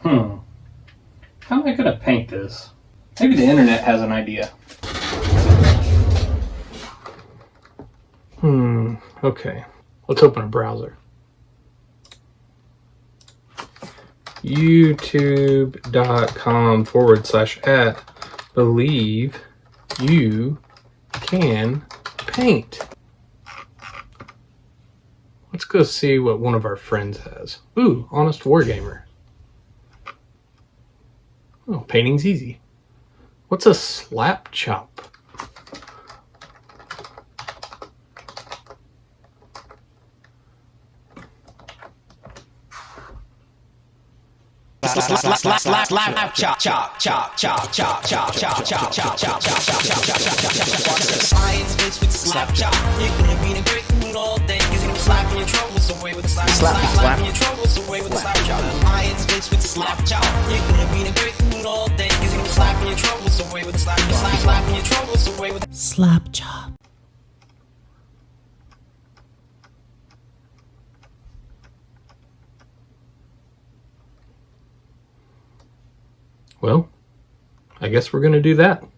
How am I going to paint this? Maybe the internet has an idea. Okay. Let's open a browser. youtube.com/@ believe you can paint. Let's go see what one of our friends has. Ooh, Honest Wargamer. Oh, painting's easy. What's a Slapchop? Science bitch with Slapchop. You're gonna be in a great mood all day. You're gonna slap your troubles away with the slap your troubles away with the Slapchop. Science bitch with Slapchop. You're gonna be in a great mood all day. You're gonna slap your troubles away with the slap your troubles away with the Slapchop. Well, I guess we're going to do that.